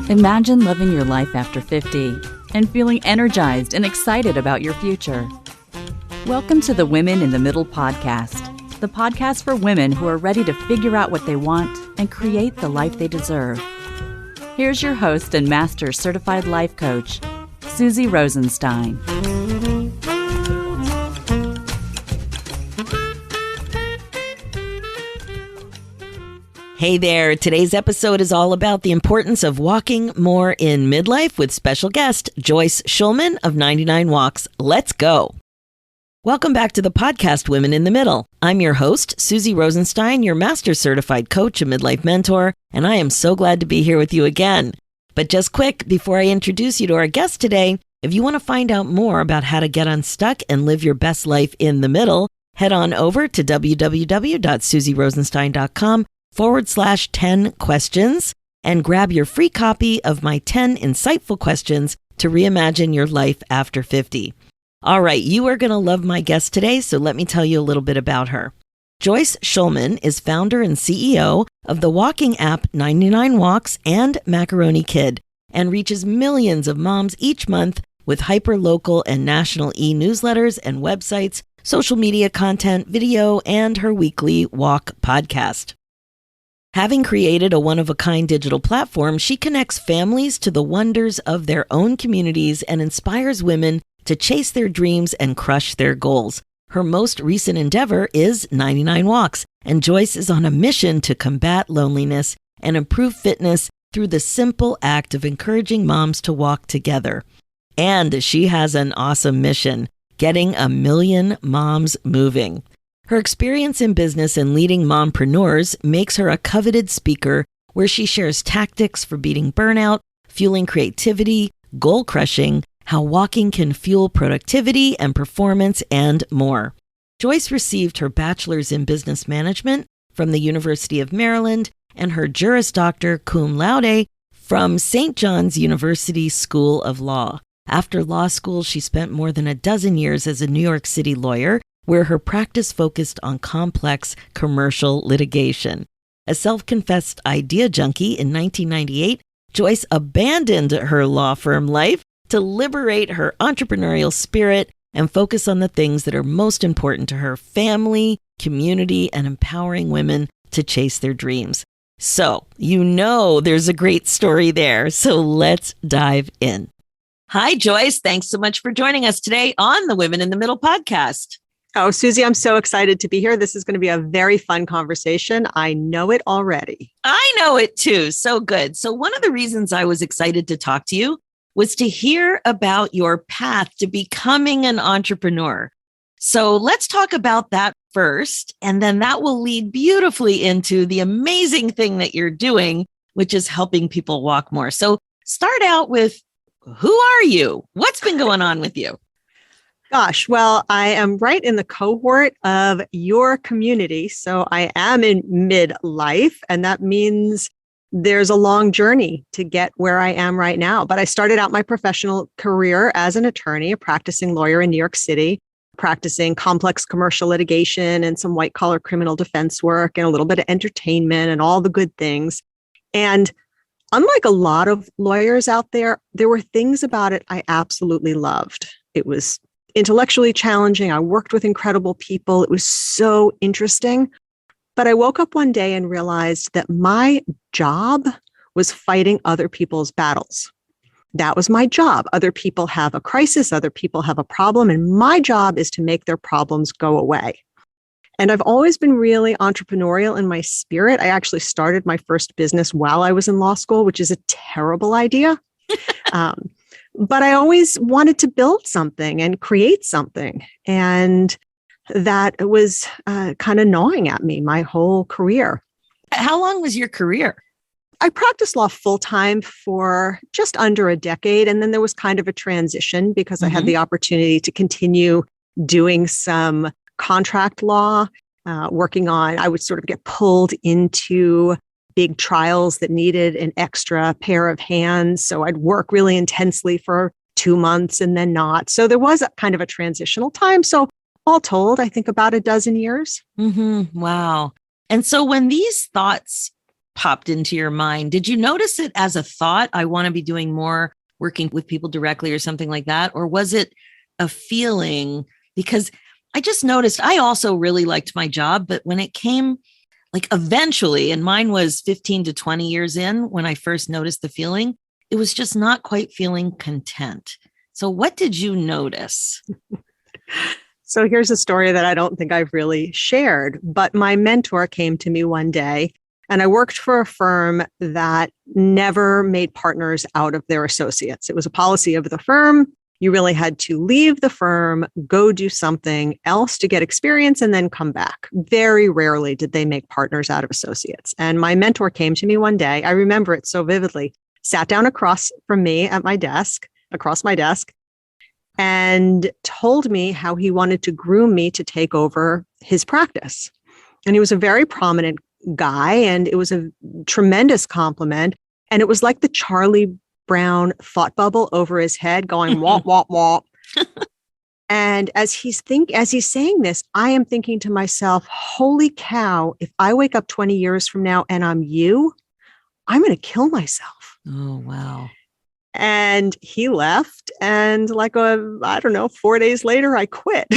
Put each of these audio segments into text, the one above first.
Imagine living your life after 50 and feeling energized and excited about your future. Welcome to the Women in the Middle podcast, the podcast for women who are ready to figure out what they want and create the life they deserve. Here's your host and master certified life coach, Susie Rosenstein. Hey there, today's episode is all about the importance of walking more in midlife with special guest Joyce Shulman of 99 Walks. Let's go. Welcome back to the podcast Women in the Middle. I'm your host, Susie Rosenstein, your master certified coach and midlife mentor, and I am so glad to be here with you again. But just quick, before I introduce you to our guest today, if you want to find out more about how to get unstuck and live your best life in the middle, head on over to www.susierosenstein.com/10 questions and grab your free copy of my 10 insightful questions to reimagine your life after 50. All right, you are going to love my guest today, so let me tell you a little bit about her. Joyce Shulman is founder and CEO of the walking app 99 Walks and Macaroni Kid and reaches millions of moms each month with hyper-local and national e-newsletters and websites, social media content, video, and her weekly walk podcast. Having created a one-of-a-kind digital platform, she connects families to the wonders of their own communities and inspires women to chase their dreams and crush their goals. Her most recent endeavor is 99 Walks, and Joyce is on a mission to combat loneliness and improve fitness through the simple act of encouraging moms to walk together. And she has an awesome mission, getting 1 million moms moving. Her experience in business and leading mompreneurs makes her a coveted speaker where she shares tactics for beating burnout, fueling creativity, goal crushing, how walking can fuel productivity and performance, and more. Joyce received her bachelor's in business management from the University of Maryland and her Juris Doctor cum laude from St. John's University School of Law. After law school, she spent more than a dozen years as a New York City lawyer, where her practice focused on complex commercial litigation. A self-confessed idea junkie in 1998, Joyce abandoned her law firm life to liberate her entrepreneurial spirit and focus on the things that are most important to her: family, community, and empowering women to chase their dreams. So, there's a great story there. So let's dive in. Hi, Joyce. Thanks so much for joining us today on the Women in the Middle podcast. Oh, Susie, I'm so excited to be here. This is going to be a very fun conversation. I know it already. I know it too. So good. So one of the reasons I was excited to talk to you was to hear about your path to becoming an entrepreneur. So let's talk about that first, and then that will lead beautifully into the amazing thing that you're doing, which is helping people walk more. So start out with, who are you? What's been going on with you? Gosh, well, I am right in the cohort of your community. So I am in midlife, and that means there's a long journey to get where I am right now. But I started out my professional career as an attorney, a practicing lawyer in New York City, practicing complex commercial litigation and some white-collar criminal defense work and a little bit of entertainment and all the good things. And unlike a lot of lawyers out there, there were things about it I absolutely loved. It was intellectually challenging. I worked with incredible people. It was so interesting. But I woke up one day and realized that my job was fighting other people's battles. That was my job. Other people have a crisis, other people have a problem, and my job is to make their problems go away. And I've always been really entrepreneurial in my spirit. I actually started my first business while I was in law school, which is a terrible idea. But I always wanted to build something and create something. And that was kind of gnawing at me my whole career. How long was your career? I practiced law full-time for just under a decade. And then there was kind of a transition because I had the opportunity to continue doing some contract law, working on, I would sort of get pulled into big trials that needed an extra pair of hands. So I'd work really intensely for 2 months and then not. So there was a kind of a transitional time. So all told, I think about a dozen years. Wow. And so when these thoughts popped into your mind. Did you notice it as a thought? I want to be doing more working with people directly or something like that? Or was it a feeling? Because I just noticed I also really liked my job, but when it came like eventually, and mine was 15 to 20 years in when I first noticed the feeling, it was just not quite feeling content. So what did you notice? So here's a story that I don't think I've really shared, but my mentor came to me one day, and I worked for a firm that never made partners out of their associates. It was a policy of the firm. You really had to leave the firm, go do something else to get experience, and then come back. Very rarely did they make partners out of associates. And my mentor came to me one day. I remember it so vividly, sat down across from me at my desk, across my desk, and told me how he wanted to groom me to take over his practice. And he was a very prominent guy, and it was a tremendous compliment. And it was like the Charlie Brown thought bubble over his head going, wah, wah, wah. And as he's saying this, I am thinking to myself, holy cow, if I wake up 20 years from now and I'm you, I'm going to kill myself. Oh, wow. And he left. And like, 4 days later, I quit.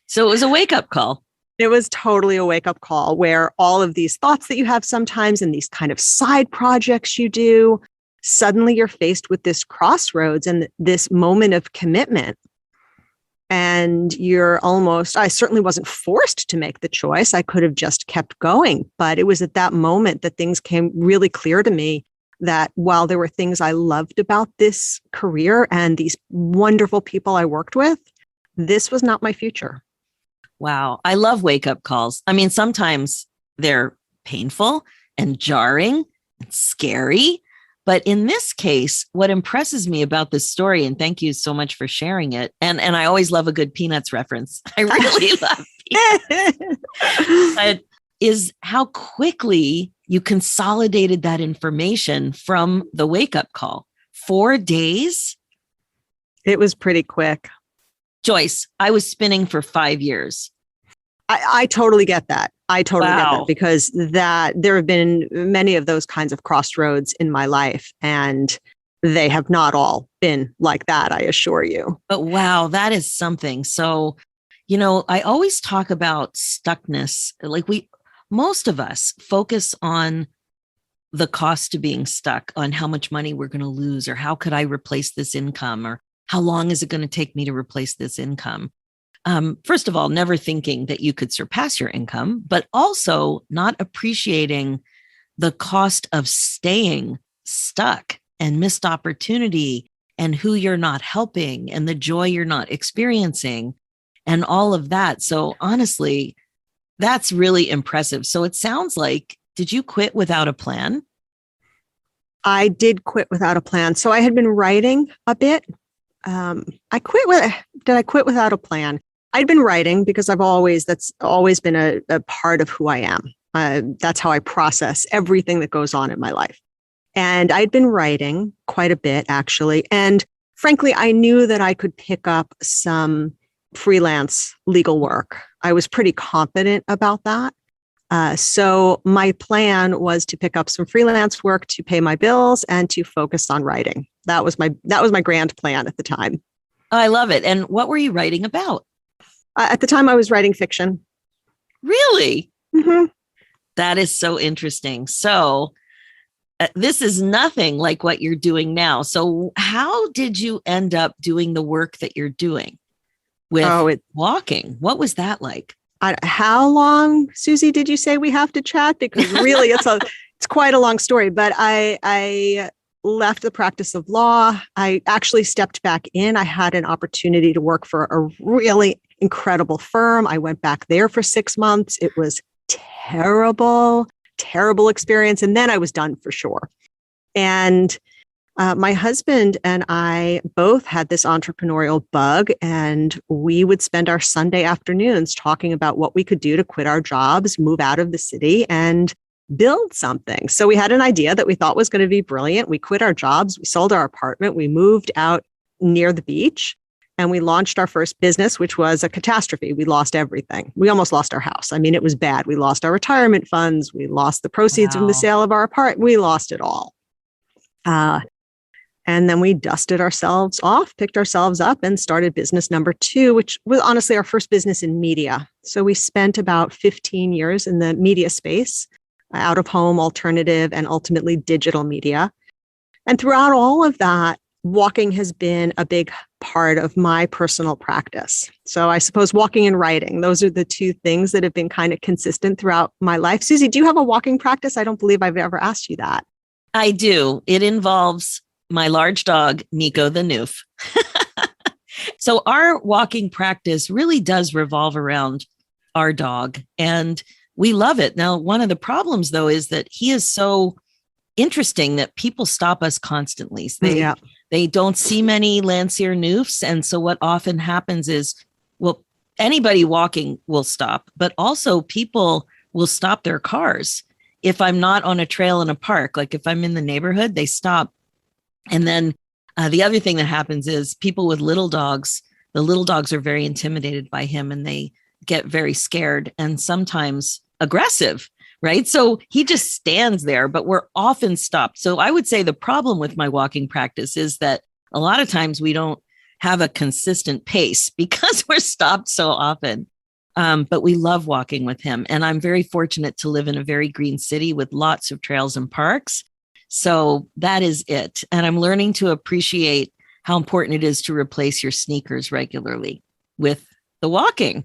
So it was a wake-up call. It was totally a wake-up call where all of these thoughts that you have sometimes and these kind of side projects you do, suddenly you're faced with this crossroads and this moment of commitment. And I certainly wasn't forced to make the choice. I could have just kept going. But it was at that moment that things came really clear to me that while there were things I loved about this career and these wonderful people I worked with, this was not my future. Wow. I love wake-up calls. I mean, sometimes they're painful and jarring and scary. But in this case, what impresses me about this story, and thank you so much for sharing it, and I always love a good Peanuts reference. I really love Peanuts. Is how quickly you consolidated that information from the wake-up call. 4 days? It was pretty quick. Joyce, I was spinning for 5 years. I totally get that. I totally get Wow. that because there have been many of those kinds of crossroads in my life, and they have not all been like that, I assure you. But wow, that is something. So, I always talk about stuckness. Like most of us focus on the cost to being stuck, on how much money we're going to lose, or how could I replace this income, or how long is it going to take me to replace this income? First of all, never thinking that you could surpass your income, but also not appreciating the cost of staying stuck and missed opportunity and who you're not helping and the joy you're not experiencing and all of that. So honestly, that's really impressive. So it sounds like, did you quit without a plan? I did quit without a plan. So I had been writing a bit. Did I quit without a plan? I'd been writing because that's always been a part of who I am. That's how I process everything that goes on in my life. And I'd been writing quite a bit, actually. And frankly, I knew that I could pick up some freelance legal work. I was pretty confident about that. So my plan was to pick up some freelance work to pay my bills and to focus on writing. That was my grand plan at the time. I love it. And what were you writing about? At the time, I was writing fiction. Really? Mm-hmm. That is so interesting. So this is nothing like what you're doing now. So how did you end up doing the work that you're doing with walking? What was that like? How long, Susie, did you say we have to chat? Because really, it's quite a long story. But I left the practice of law. I actually stepped back in. I had an opportunity to work for a really incredible firm. I went back there for 6 months. It was terrible experience. And then I was done for sure. And my husband and I both had this entrepreneurial bug, and we would spend our Sunday afternoons talking about what we could do to quit our jobs, move out of the city, and build something. So we had an idea that we thought was going to be brilliant. We quit our jobs. We sold our apartment. We moved out near the beach, And we launched our first business, which was a catastrophe. We lost everything. We almost lost our house. I mean, it was bad. We lost our retirement funds. We lost the proceeds from the sale of our apartment. We lost it all. And then we dusted ourselves off, picked ourselves up, and started business number 2, which was honestly our first business in media. So we spent about 15 years in the media space, out of home, alternative, and ultimately digital media. And throughout all of that, walking has been a big part of my personal practice. So I suppose walking and writing, those are the 2 things that have been kind of consistent throughout my life. Susie, do you have a walking practice? I don't believe I've ever asked you that. I do. It involves my large dog, Nico the Noof. So our walking practice really does revolve around our dog, and we love it. Now, one of the problems, though, is that he is so interesting that people stop us constantly. They don't see many Landseer Noofs. And so what often happens is, well, anybody walking will stop, but also people will stop their cars. If I'm not on a trail in a park, like if I'm in the neighborhood, they stop. And then the other thing that happens is people with little dogs, the little dogs are very intimidated by him and they get very scared and sometimes aggressive. Right. So he just stands there, but we're often stopped. So I would say the problem with my walking practice is that a lot of times we don't have a consistent pace because we're stopped so often. But we love walking with him. And I'm very fortunate to live in a very green city with lots of trails and parks. So that is it. And I'm learning to appreciate how important it is to replace your sneakers regularly with the walking.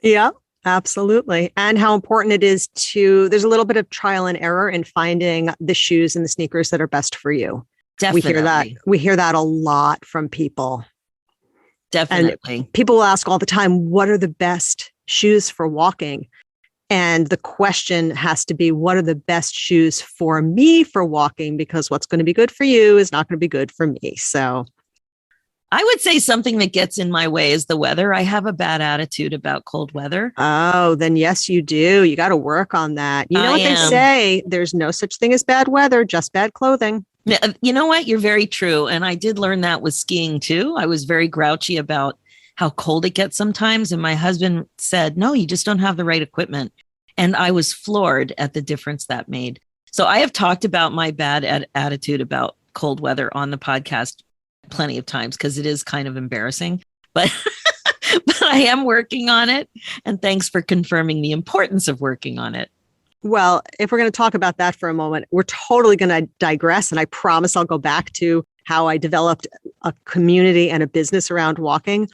Yeah. Absolutely. And how important it is there's a little bit of trial and error in finding the shoes and the sneakers that are best for you. Definitely. We hear that a lot from people. Definitely. And people will ask all the time, what are the best shoes for walking? And the question has to be, what are the best shoes for me for walking? Because what's going to be good for you is not going to be good for me. So I would say something that gets in my way is the weather. I have a bad attitude about cold weather. Oh, then yes, you do. You got to work on that. You know what they say? There's no such thing as bad weather, just bad clothing. You know what? You're very true. And I did learn that with skiing too. I was very grouchy about how cold it gets sometimes. And my husband said, no, you just don't have the right equipment. And I was floored at the difference that made. So I have talked about my bad attitude about cold weather on the podcast plenty of times because it is kind of embarrassing, but I am working on it. And thanks for confirming the importance of working on it. Well, if we're going to talk about that for a moment, we're totally going to digress. And I promise I'll go back to how I developed a community and a business around walking.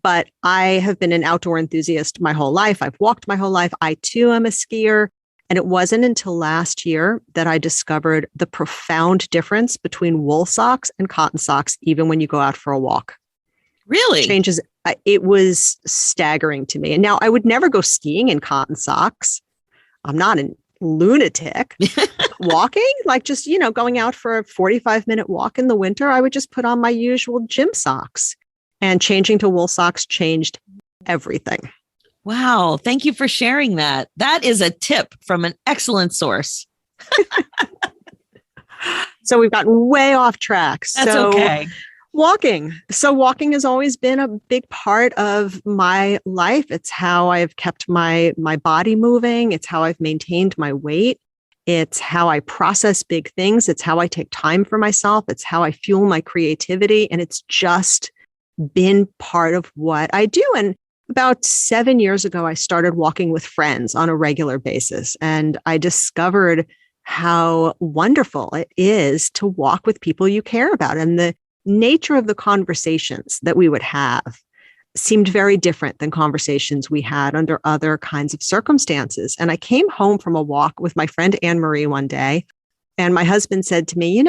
But I have been an outdoor enthusiast my whole life. I've walked my whole life. I too am a skier. And it wasn't until last year that I discovered the profound difference between wool socks and cotton socks, even when you go out for a walk. Really? Changes. It was staggering to me. And now I would never go skiing in cotton socks. I'm not a lunatic. Walking, like just, going out for a 45-minute walk in the winter, I would just put on my usual gym socks. And changing to wool socks changed everything. Wow. Thank you for sharing that. That is a tip from an excellent source. So we've gotten way off track. That's okay. Walking. So walking has always been a big part of my life. It's how I've kept my body moving. It's how I've maintained my weight. It's how I process big things. It's how I take time for myself. It's how I fuel my creativity. And it's just been part of what I do. And about 7 years ago, I started walking with friends on a regular basis. And I discovered how wonderful it is to walk with people you care about. And the nature of the conversations that we would have seemed very different than conversations we had under other kinds of circumstances. And I came home from a walk with my friend Anne Marie one day, and my husband said to me,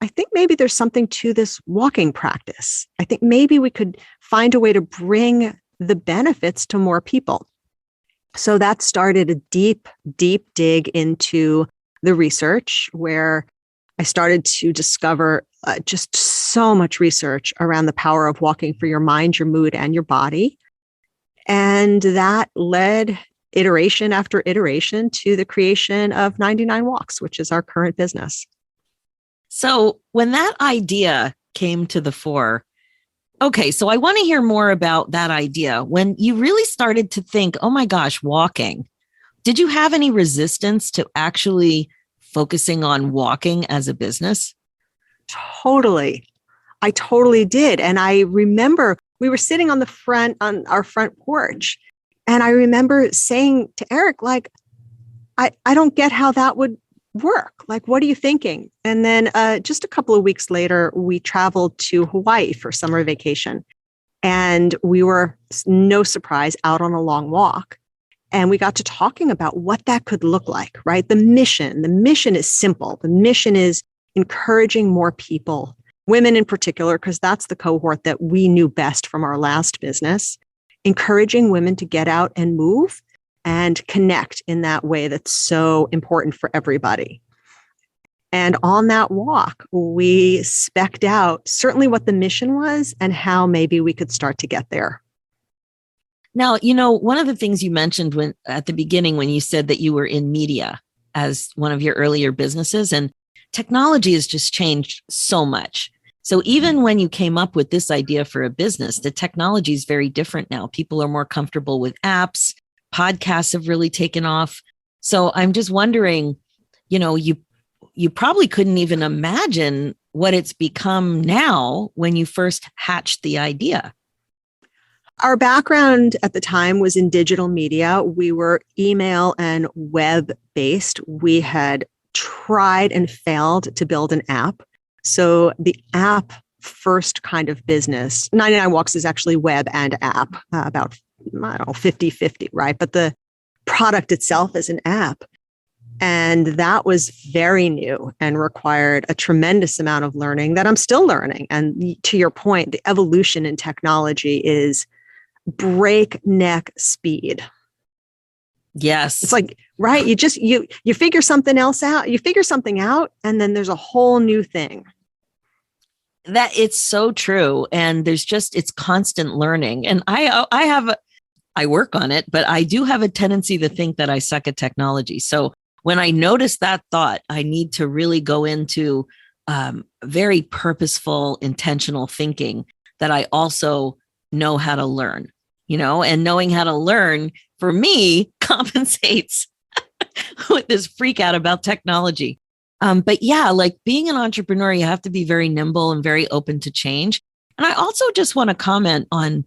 I think maybe there's something to this walking practice. I think maybe we could find a way to bring the benefits to more people. So that started a deep, deep dig into the research, where I started to discover just so much research around the power of walking for your mind, your mood, and your body. And that led iteration after iteration to the creation of 99 Walks, which is our current business. So when that idea came to the fore, Okay, so I want to hear more about that idea. When you really started to think, oh my gosh, walking, did you have any resistance to actually focusing on walking as a business? Totally. I totally did. And I remember we were sitting on our front porch. And I remember saying to Eric, like, I don't get how that would work. Like, what are you thinking? And then just a couple of weeks later, we traveled to Hawaii for summer vacation. And we were, no surprise, out on a long walk. And we got to talking about what that could look like, right? The mission is simple. The mission is encouraging more people, women in particular, because that's the cohort that we knew best from our last business, encouraging women to get out and move and connect in that way that's so important for everybody. And on that walk, we specced out certainly what the mission was and how maybe we could start to get there. Now, one of the things you mentioned at the beginning, when you said that you were in media as one of your earlier businesses, and technology has just changed so much. So even when you came up with this idea for a business, the technology is very different now. People are more comfortable with apps. Podcasts have really taken off. So I'm just wondering, you probably couldn't even imagine what it's become now when you first hatched the idea. Our background at the time was in digital media. We were email and web based. We had tried and failed to build an app. So the app first kind of business, 99 Walks is actually web and app, about, 50-50, right? But the product itself is an app. And that was very new and required a tremendous amount of learning that I'm still learning. And to your point, the evolution in technology is breakneck speed. Yes. It's like, right. You figure something else out, you figure something out, and then there's a whole new thing. That it's so true. And it's constant learning. And I work on it, but I do have a tendency to think that I suck at technology. So when I notice that thought, I need to really go into very purposeful, intentional thinking that I also know how to learn, and knowing how to learn for me compensates with this freak out about technology. But yeah, like being an entrepreneur, you have to be very nimble and very open to change. And I also just want to comment on,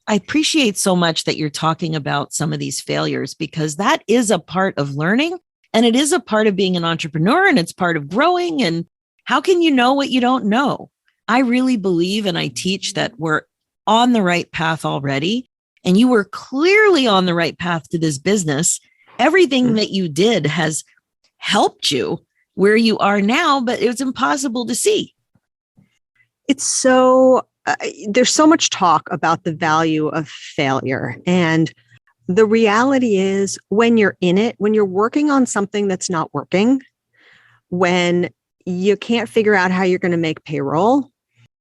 I appreciate so much that you're talking about some of these failures, because that is a part of learning and it is a part of being an entrepreneur and it's part of growing. And how can you know what you don't know? I really believe and I teach that we're on the right path already. And you were clearly on the right path to this business. Everything that you did has helped you where you are now, but it's impossible to see. It's so, there's so much talk about the value of failure. And the reality is when you're in it, when you're working on something that's not working, when you can't figure out how you're going to make payroll,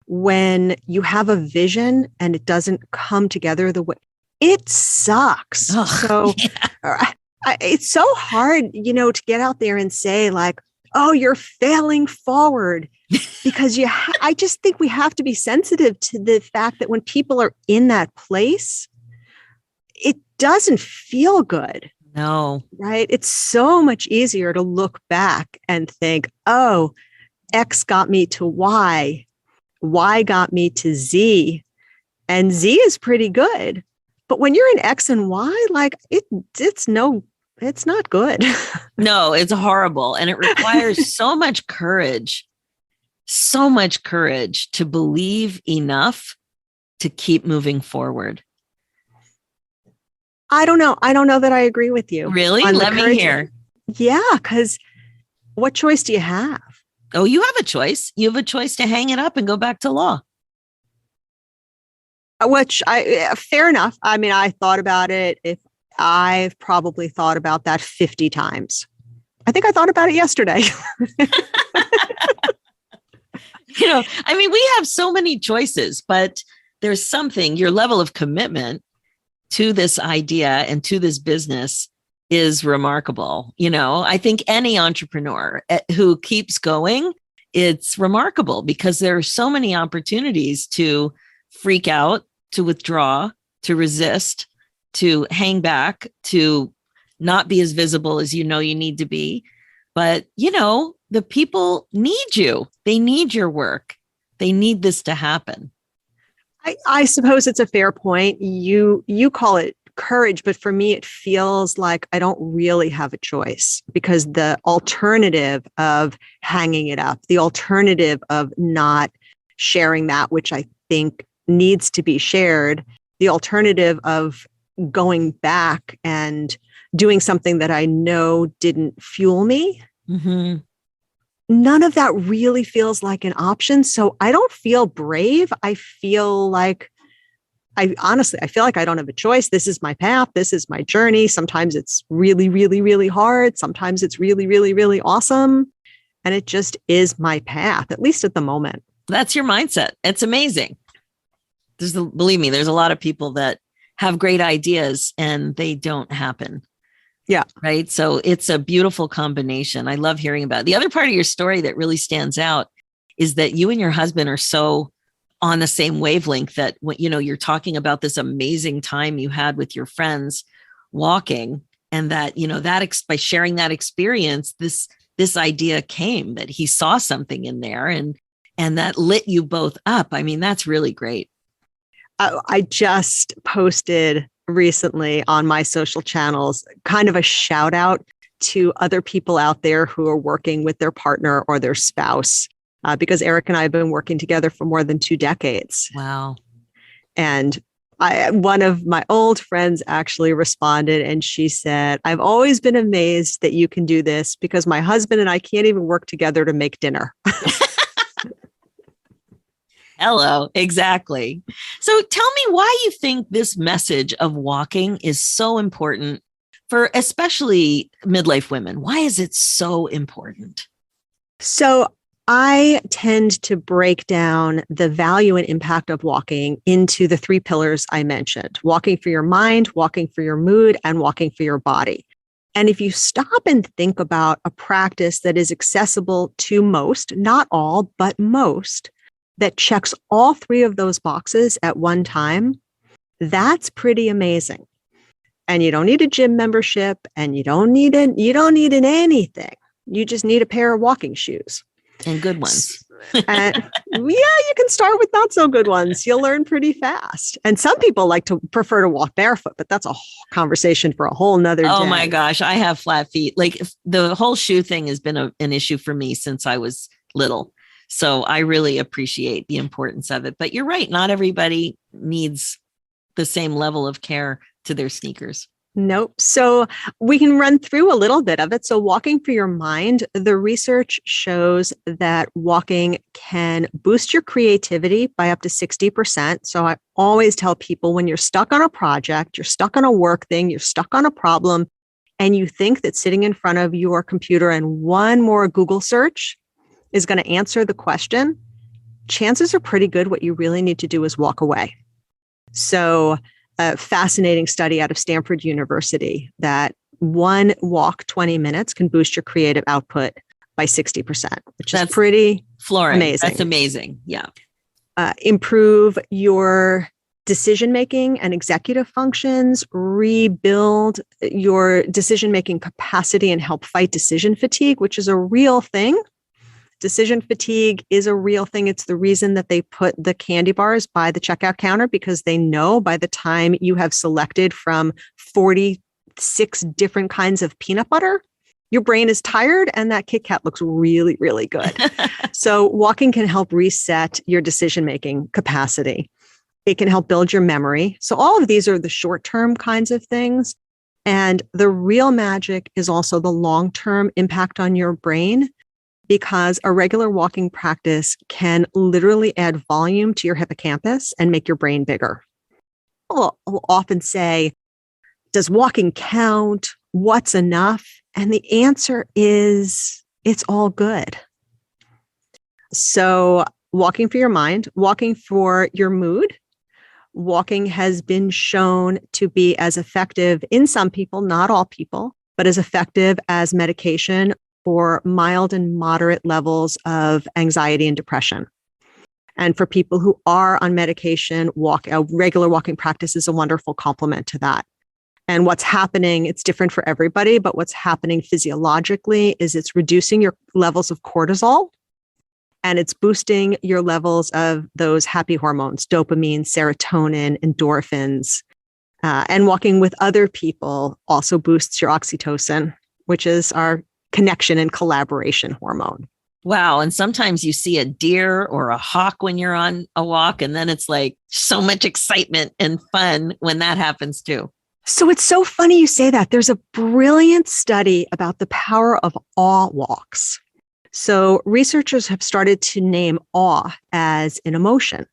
when you have a vision and it doesn't come together the way, it sucks. Oh, so yeah. It's so hard, to get out there and say like, oh, you're failing forward, because I just think we have to be sensitive to the fact that when people are in that place, it doesn't feel good. No. Right? It's so much easier to look back and think, oh, X got me to Y, Y got me to Z, and Z is pretty good. But when you're in X and Y, like it's not good. No, it's horrible. And it requires so much courage to believe enough to keep moving forward. I don't know. I don't know that I agree with you. Really? Let me hear. Yeah, because what choice do you have? Oh, you have a choice. You have a choice to hang it up and go back to law. Which fair enough. I mean, I thought about it. I've probably thought about that 50 times. I think I thought about it yesterday. We have so many choices, but there's something, your level of commitment to this idea and to this business is remarkable. I think any entrepreneur who keeps going it's remarkable because there are so many opportunities to freak out, to withdraw, to resist, to hang back, to not be as visible as you need to be. But, the people need you. They need your work. They need this to happen. I suppose it's a fair point. You call it courage, but for me, it feels like I don't really have a choice because the alternative of hanging it up, the alternative of not sharing that, which I think needs to be shared, the alternative of going back and doing something that I know didn't fuel me. Mm-hmm. None of that really feels like an option. So I don't feel brave. I feel like I feel like I don't have a choice. This is my path. This is my journey. Sometimes it's really, really, really hard. Sometimes it's really, really, really awesome. And it just is my path, at least at the moment. That's your mindset. It's amazing. Believe me, there's a lot of people that have great ideas and they don't happen. Yeah. Right. So it's a beautiful combination. I love hearing about it. The other part of your story that really stands out is that you and your husband are so on the same wavelength that when, you're talking about this amazing time you had with your friends walking, and that, by sharing that experience, this idea came that he saw something in there and that lit you both up. I mean, that's really great. I just posted recently on my social channels, kind of a shout out to other people out there who are working with their partner or their spouse, because Eric and I have been working together for more than 2 decades. Wow. And one of my old friends actually responded and she said, I've always been amazed that you can do this because my husband and I can't even work together to make dinner. Hello, exactly. So tell me why you think this message of walking is so important for especially midlife women. Why is it so important? So I tend to break down the value and impact of walking into the 3 pillars I mentioned: walking for your mind, walking for your mood, and walking for your body. And if you stop and think about a practice that is accessible to most, not all, but most, that checks all 3 of those boxes at one time, that's pretty amazing. And you don't need a gym membership and you don't need anything. You just need a pair of walking shoes. And good ones. And you can start with not so good ones. You'll learn pretty fast. And some people prefer to walk barefoot, but that's a conversation for a whole nother day. Oh my gosh, I have flat feet. Like the whole shoe thing has been an issue for me since I was little. So I really appreciate the importance of it. But you're right. Not everybody needs the same level of care to their sneakers. Nope. So we can run through a little bit of it. So walking for your mind, the research shows that walking can boost your creativity by up to 60%. So I always tell people when you're stuck on a project, you're stuck on a work thing, you're stuck on a problem, and you think that sitting in front of your computer and one more Google search is going to answer the question, chances are pretty good what you really need to do is walk away. So a fascinating study out of Stanford University that one walk 20 minutes can boost your creative output by 60%, which is pretty amazing. That's amazing. Yeah. Improve your decision-making and executive functions, rebuild your decision-making capacity and help fight decision fatigue, which is a real thing. Decision fatigue is a real thing. It's the reason that they put the candy bars by the checkout counter, because they know by the time you have selected from 46 different kinds of peanut butter, your brain is tired and that Kit Kat looks really, really good. So walking can help reset your decision-making capacity. It can help build your memory. So all of these are the short-term kinds of things. And the real magic is also the long-term impact on your brain, because a regular walking practice can literally add volume to your hippocampus and make your brain bigger. I'll often say, does walking count? What's enough? And the answer is, it's all good. So walking for your mind, walking for your mood, walking has been shown to be as effective in some people, not all people, but as effective as medication for mild and moderate levels of anxiety and depression. And for people who are on medication, a regular walking practice is a wonderful complement to that. And what's happening, it's different for everybody, but what's happening physiologically is it's reducing your levels of cortisol and it's boosting your levels of those happy hormones, dopamine, serotonin, endorphins. And walking with other people also boosts your oxytocin, which is our connection and collaboration hormone. Wow. And sometimes you see a deer or a hawk when you're on a walk, and then it's like so much excitement and fun when that happens too. So it's so funny you say that. There's a brilliant study about the power of awe walks. So researchers have started to name awe as an emotion.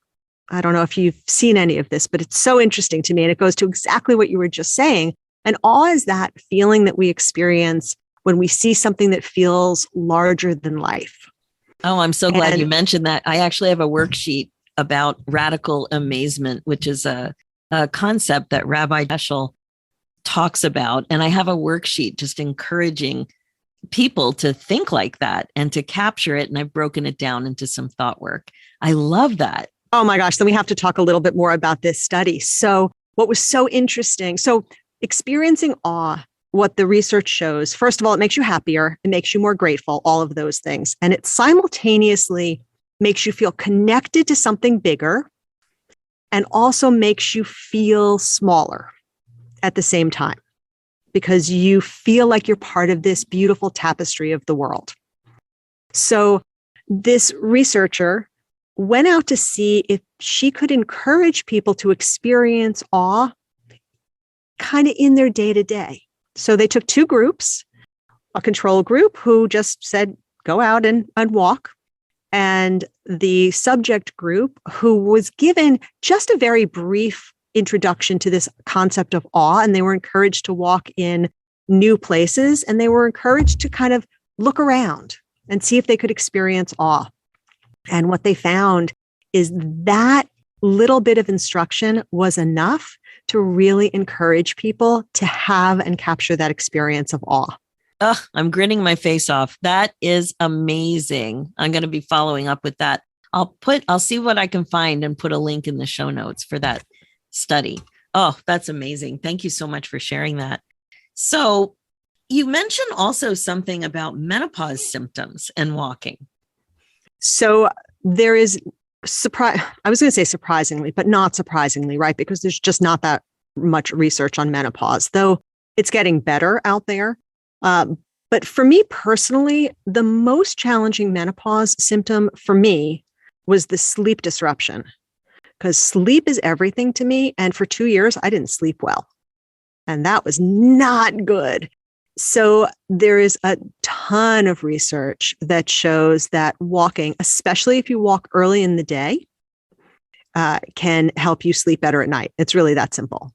I don't know if you've seen any of this, but it's so interesting to me. And it goes to exactly what you were just saying. And awe is that feeling that we experience when we see something that feels larger than life. Oh, I'm so glad you mentioned that. I actually have a worksheet about radical amazement, which is a concept that Rabbi Heschel talks about. And I have a worksheet just encouraging people to think like that and to capture it. And I've broken it down into some thought work. I love that. Oh my gosh, then we have to talk a little bit more about this study. So what was so interesting, so experiencing awe, what the research shows, first of all, it makes you happier, it makes you more grateful, all of those things. And it simultaneously makes you feel connected to something bigger and also makes you feel smaller at the same time because you feel like you're part of this beautiful tapestry of the world. So this researcher went out to see if she could encourage people to experience awe kind of in their day-to-day. So they took two groups, a control group who just said, go out and walk, and the subject group who was given just a very brief introduction to this concept of awe. And they were encouraged to walk in new places and they were encouraged to kind of look around and see if they could experience awe. And what they found is that little bit of instruction was enough to really encourage people to have and capture that experience of awe. Oh, I'm grinning my face off. That is amazing. I'm going to be following up with that. I'll see what I can find and put a link in the show notes for that study. Oh, that's amazing. Thank you so much for sharing that. So you mentioned also something about menopause symptoms and walking. So there is I was going to say surprisingly, but not surprisingly, right? Because there's just not that much research on menopause, though it's getting better out there. But for me personally, the most challenging menopause symptom for me was the sleep disruption, because sleep is everything to me. And for 2 years, I didn't sleep well. And that was not good. So there is a ton of research that shows that walking, especially if you walk early in the day, can help you sleep better at night. It's really that simple.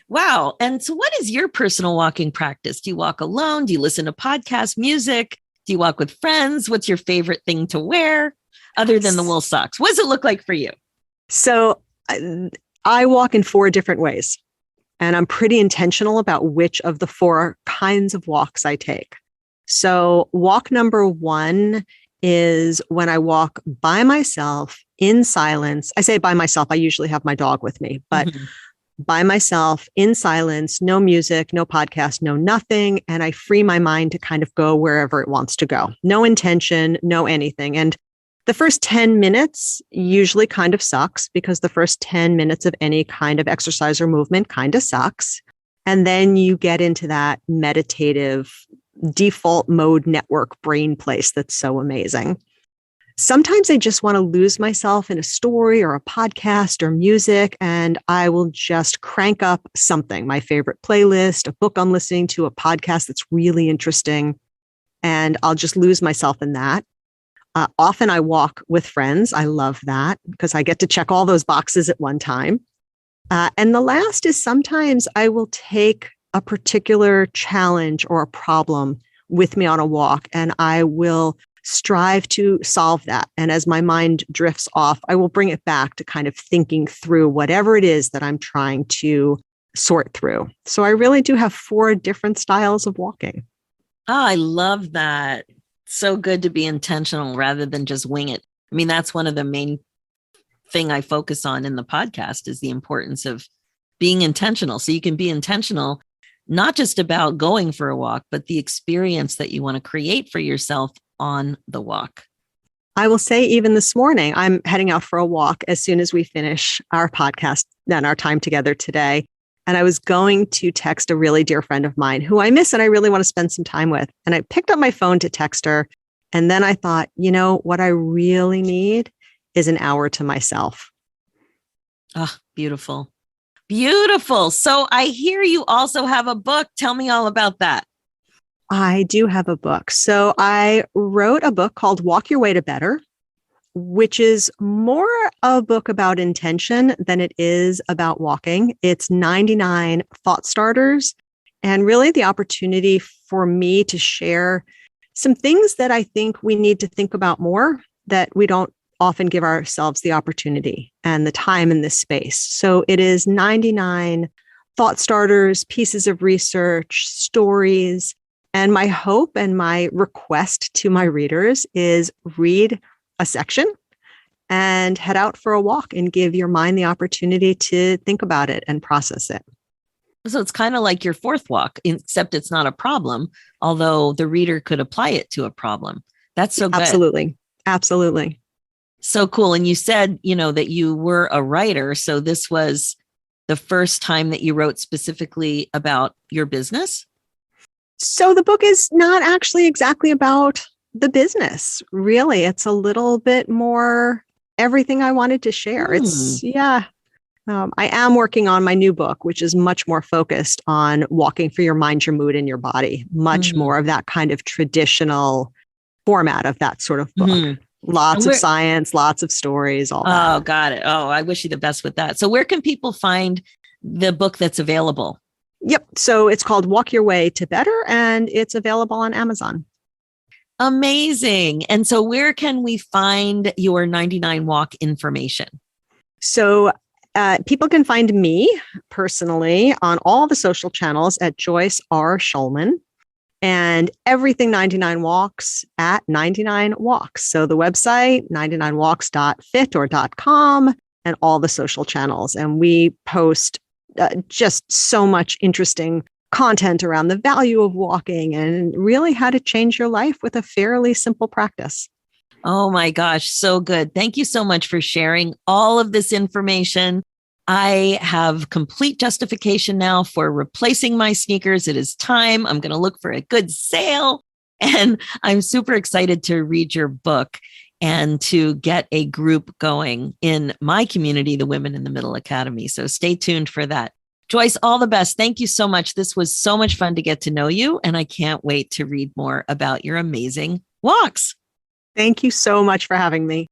Wow. And so what is your personal walking practice? Do you walk alone? Do you listen to podcasts, music? Do you walk with friends? What's your favorite thing to wear other than the wool socks? What does it look like for you? So I walk in 4 different ways. And I'm pretty intentional about which of the 4 kinds of walks I take. So walk number 1 is when I walk by myself in silence. I say by myself, I usually have my dog with me, but by myself in silence, no music, no podcast, no nothing. And I free my mind to kind of go wherever it wants to go. No intention, no anything. And the first 10 minutes usually kind of sucks because the first 10 minutes of any kind of exercise or movement kind of sucks. And then you get into that meditative default mode network brain place that's so amazing. Sometimes I just want to lose myself in a story or a podcast or music, and I will just crank up something, my favorite playlist, a book I'm listening to, a podcast that's really interesting, and I'll just lose myself in that. Often I walk with friends. I love that because I get to check all those boxes at one time. And the last is sometimes I will take a particular challenge or a problem with me on a walk, and I will strive to solve that. And as my mind drifts off, I will bring it back to kind of thinking through whatever it is that I'm trying to sort through. So I really do have 4 different styles of walking. Oh, I love that. So good to be intentional rather than just wing it. I mean, that's one of the main thing I focus on in the podcast is the importance of being intentional. So you can be intentional, not just about going for a walk, but the experience that you want to create for yourself on the walk. I will say, even this morning, I'm heading out for a walk as soon as we finish our podcast and our time together today. And I was going to text a really dear friend of mine who I miss and I really want to spend some time with. And I picked up my phone to text her. And then I thought, what I really need is an hour to myself. Oh, beautiful. Beautiful. So I hear you also have a book. Tell me all about that. I do have a book. So I wrote a book called Walk Your Way to Better, which is more a book about intention than it is about walking. It's 99 thought starters and really the opportunity for me to share some things that I think we need to think about more that we don't often give ourselves the opportunity and the time in this space. So it is 99 thought starters, pieces of research, stories. And my hope and my request to my readers is read a section and head out for a walk and give your mind the opportunity to think about it and process it. So it's kind of like your fourth walk, except it's not a problem, although the reader could apply it to a problem. That's so good. Absolutely. Absolutely. So cool. And you said, that you were a writer. So this was the first time that you wrote specifically about your business? So the book is not actually exactly about the business. Really, it's a little bit more everything I wanted to share. I am working on my new book, which is much more focused on walking for your mind, your mood, and your body. Much more of that kind of traditional format of that sort of book. Lots of science, lots of stories, all that. Oh, got it. Oh, I wish you the best with that. So where can people find the book that's available? Yep. So it's called Walk Your Way to Better, and it's available on Amazon. Amazing. And so where can we find your 99 Walk information? So people can find me personally on all the social channels at Joyce R. Shulman. And everything 99 Walks at 99 Walks. So the website, 99walks.fit or .com, and all the social channels. And we post just so much interesting content around the value of walking and really how to change your life with a fairly simple practice. Oh my gosh, so good. Thank you so much for sharing all of this information. I have complete justification now for replacing my sneakers. It is time. I'm going to look for a good sale. And I'm super excited to read your book and to get a group going in my community, the Women in the Middle Academy. So stay tuned for that. Joyce, all the best. Thank you so much. This was so much fun to get to know you. And I can't wait to read more about your amazing walks. Thank you so much for having me.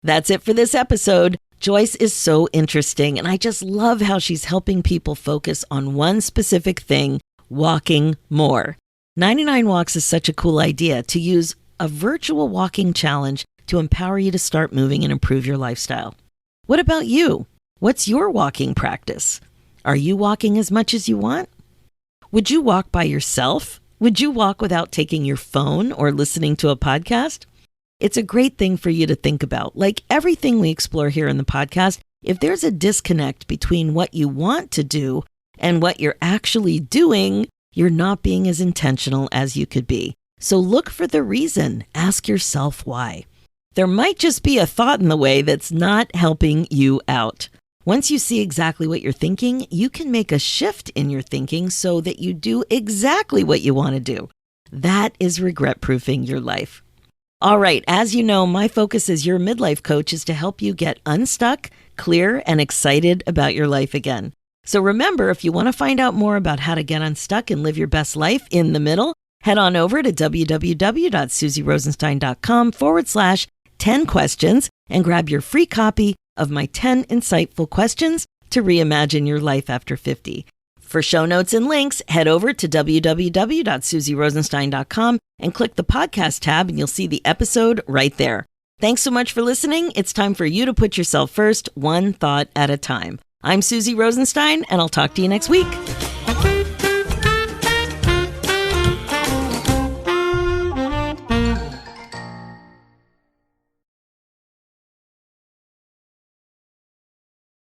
That's it for this episode. Joyce is so interesting, and I just love how she's helping people focus on one specific thing, walking more. 99 Walks is such a cool idea to use a virtual walking challenge to empower you to start moving and improve your lifestyle. What about you? What's your walking practice? Are you walking as much as you want? Would you walk by yourself? Would you walk without taking your phone or listening to a podcast? It's a great thing for you to think about. Like everything we explore here in the podcast, if there's a disconnect between what you want to do and what you're actually doing, you're not being as intentional as you could be. So look for the reason. Ask yourself why. There might just be a thought in the way that's not helping you out. Once you see exactly what you're thinking, you can make a shift in your thinking so that you do exactly what you want to do. That is regret-proofing your life. All right, as you know, my focus as your midlife coach is to help you get unstuck, clear, and excited about your life again. So remember, if you want to find out more about how to get unstuck and live your best life in the middle, head on over to www.susierosenstein.com/10 questions and grab your free copy of my 10 insightful questions to reimagine your life after 50. For show notes and links, head over to www.susierosenstein.com and click the podcast tab and you'll see the episode right there. Thanks so much for listening. It's time for you to put yourself first, one thought at a time. I'm Susie Rosenstein, and I'll talk to you next week.